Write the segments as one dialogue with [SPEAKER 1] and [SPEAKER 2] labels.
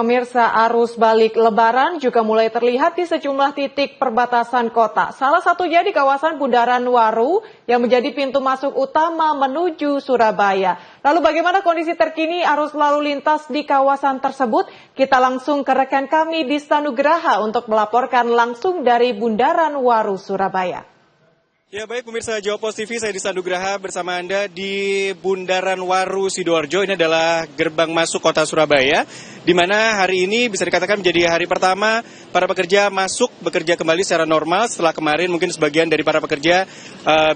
[SPEAKER 1] pemirsa, arus balik Lebaran juga mulai terlihat di sejumlah titik perbatasan kota. Salah satunya di kawasan Bundaran Waru yang menjadi pintu masuk utama menuju Surabaya. Lalu bagaimana kondisi terkini arus lalu lintas di kawasan tersebut? Kita langsung ke rekan kami di Nugraha untuk melaporkan langsung dari Bundaran Waru, Surabaya.
[SPEAKER 2] Ya baik pemirsa Jawa Post TV, saya di Nugraha bersama Anda di Bundaran Waru Sidoarjo. Ini adalah gerbang masuk kota Surabaya, di mana hari ini bisa dikatakan menjadi hari pertama para pekerja masuk bekerja kembali secara normal setelah kemarin mungkin sebagian dari para pekerja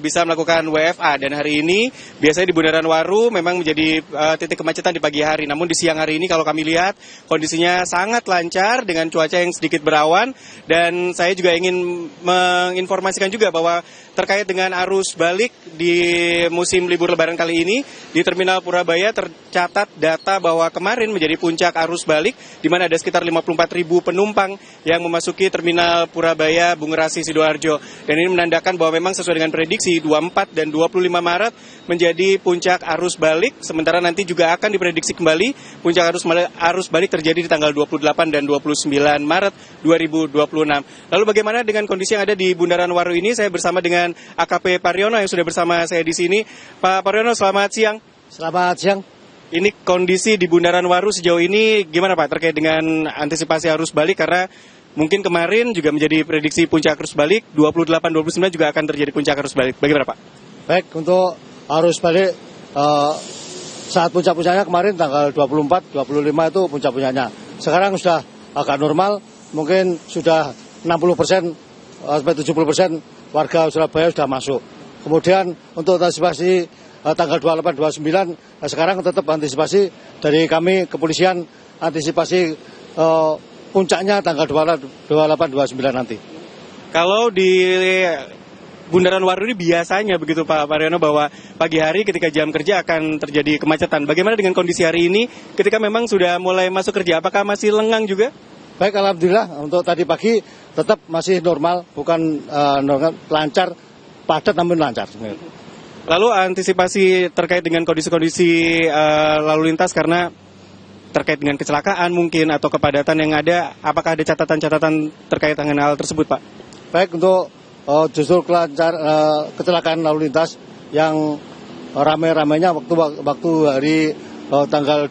[SPEAKER 2] bisa melakukan WFA. Dan hari ini biasanya di Bundaran Waru memang menjadi titik kemacetan di pagi hari. Namun di siang hari ini kalau kami lihat kondisinya sangat lancar dengan cuaca yang sedikit berawan. Dan saya juga ingin menginformasikan juga bahwa terkait dengan arus balik di musim libur Lebaran kali ini, di Terminal Purabaya tercatat data bahwa kemarin menjadi puncak arus balik, di mana ada sekitar 54.000 penumpang yang memasuki Terminal Purabaya Bung Rasi Sidoarjo. Dan ini menandakan bahwa memang sesuai dengan prediksi 24 dan 25 Maret menjadi puncak arus balik, sementara nanti juga akan diprediksi kembali puncak arus balik terjadi di tanggal 28 dan 29 Maret 2026. Lalu bagaimana dengan kondisi yang ada di Bundaran Waru ini? Saya bersama dengan AKP Pariono yang sudah bersama saya di sini. Pak Pariono, selamat siang.
[SPEAKER 3] Selamat siang.
[SPEAKER 2] Ini kondisi di Bundaran Waru sejauh ini gimana Pak terkait dengan antisipasi arus balik, karena mungkin kemarin juga menjadi prediksi puncak arus balik 28-29 juga akan terjadi puncak arus balik. Bagaimana Pak?
[SPEAKER 3] Baik, untuk arus balik saat puncak-puncaknya kemarin tanggal 24, 25 itu puncak-puncaknya. Sekarang sudah agak normal, mungkin sudah 60% sampai 70% warga Surabaya sudah masuk. Kemudian untuk antisipasi tanggal 28-29, sekarang tetap antisipasi dari kami kepolisian, antisipasi puncaknya tanggal 28-29 nanti.
[SPEAKER 2] Kalau di Bundaran Waru ini biasanya begitu Pak Pariono bahwa pagi hari ketika jam kerja akan terjadi kemacetan. Bagaimana dengan kondisi hari ini ketika memang sudah mulai masuk kerja? Apakah masih lengang juga?
[SPEAKER 3] Baik, alhamdulillah untuk tadi pagi tetap masih normal, bukan normal, lancar, padat namun lancar.
[SPEAKER 2] Lalu antisipasi terkait dengan kondisi-kondisi lalu lintas karena terkait dengan kecelakaan mungkin atau kepadatan yang ada, apakah ada catatan-catatan terkait dengan hal tersebut Pak?
[SPEAKER 3] Baik, untuk justru kecelakaan lalu lintas yang ramai-ramainya waktu hari tanggal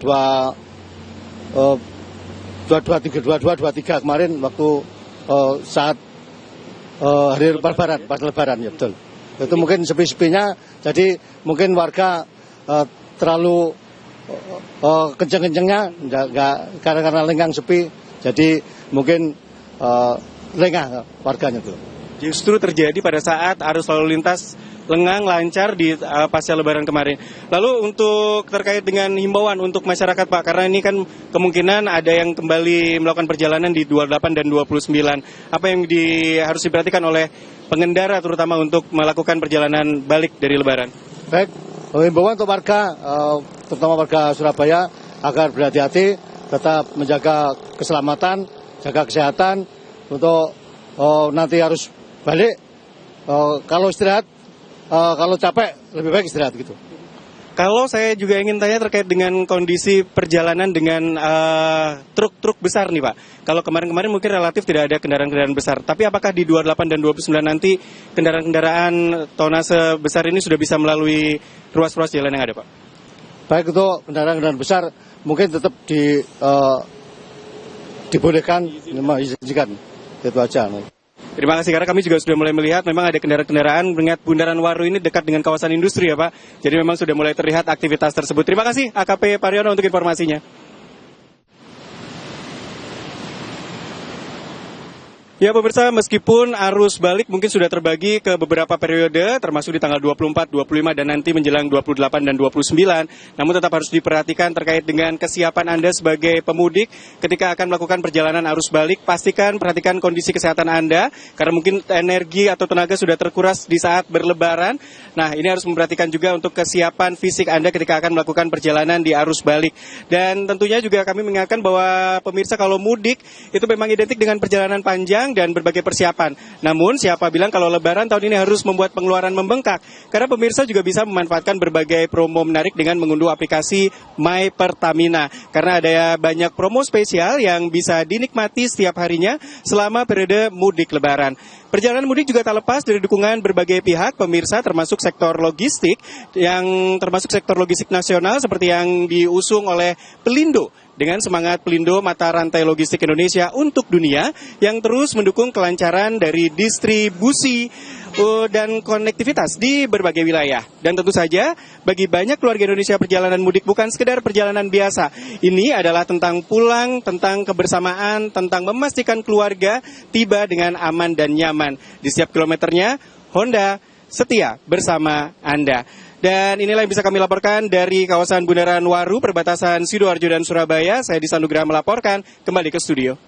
[SPEAKER 3] 23 kemarin waktu saat hari Lebaran, pas Lebaran ya betul. Itu mungkin sepi-sepinya, jadi mungkin warga terlalu kenceng-kencengnya, nggak karena lenggang sepi, jadi mungkin lengah warganya tuh.
[SPEAKER 2] Justru terjadi pada saat arus lalu lintas lengang, lancar di pasca Lebaran kemarin. Lalu untuk terkait dengan himbauan untuk masyarakat Pak, karena ini kan kemungkinan ada yang kembali melakukan perjalanan di 28 dan 29. Apa yang harus diperhatikan oleh pengendara terutama untuk melakukan perjalanan balik dari Lebaran?
[SPEAKER 3] Baik, himbauan untuk warga, terutama warga Surabaya agar berhati-hati, tetap menjaga keselamatan, jaga kesehatan, untuk nanti harus balik, kalau istirahat, kalau capek lebih baik istirahat gitu.
[SPEAKER 2] Kalau saya juga ingin tanya terkait dengan kondisi perjalanan dengan truk-truk besar nih Pak. Kalau kemarin-kemarin mungkin relatif tidak ada kendaraan-kendaraan besar. Tapi apakah di 28 dan 29 nanti kendaraan-kendaraan tonase besar ini sudah bisa melalui ruas-ruas jalan yang ada Pak?
[SPEAKER 3] Baik, untuk kendaraan-kendaraan besar mungkin tetap dibolehkan, izinkan. Itu aja.
[SPEAKER 2] Terima kasih, karena kami juga sudah mulai melihat memang ada kendaraan-kendaraan mengingat Bundaran Waru ini dekat dengan kawasan industri ya Pak. Jadi memang sudah mulai terlihat aktivitas tersebut. Terima kasih AKP Pariono untuk informasinya. Ya pemirsa, meskipun arus balik mungkin sudah terbagi ke beberapa periode, termasuk di tanggal 24, 25, dan nanti menjelang 28 dan 29, namun tetap harus diperhatikan terkait dengan kesiapan Anda sebagai pemudik ketika akan melakukan perjalanan arus balik. Perhatikan kondisi kesehatan Anda, karena mungkin energi atau tenaga sudah terkuras di saat berlebaran. Nah, ini harus memperhatikan juga untuk kesiapan fisik Anda ketika akan melakukan perjalanan di arus balik. Dan tentunya juga kami mengingatkan bahwa pemirsa kalau mudik itu memang identik dengan perjalanan panjang, barang dan berbagai persiapan. Namun siapa bilang kalau Lebaran tahun ini harus membuat pengeluaran membengkak? Karena pemirsa juga bisa memanfaatkan berbagai promo menarik dengan mengunduh aplikasi My Pertamina. Karena ada banyak promo spesial yang bisa dinikmati setiap harinya selama periode mudik Lebaran. Perjalanan mudik juga tak lepas dari dukungan berbagai pihak, pemirsa, termasuk sektor logistik, sektor logistik nasional seperti yang diusung oleh Pelindo. Dengan semangat Pelindo Mata Rantai Logistik Indonesia untuk Dunia yang terus mendukung kelancaran dari distribusi dan konektivitas di berbagai wilayah. Dan tentu saja bagi banyak keluarga Indonesia perjalanan mudik bukan sekedar perjalanan biasa. Ini adalah tentang pulang, tentang kebersamaan, tentang memastikan keluarga tiba dengan aman dan nyaman. Di setiap kilometernya, Honda setia bersama Anda. Dan inilah yang bisa kami laporkan dari kawasan Bundaran Waru, perbatasan Sidoarjo dan Surabaya. Saya Disan Nugraha melaporkan kembali ke studio.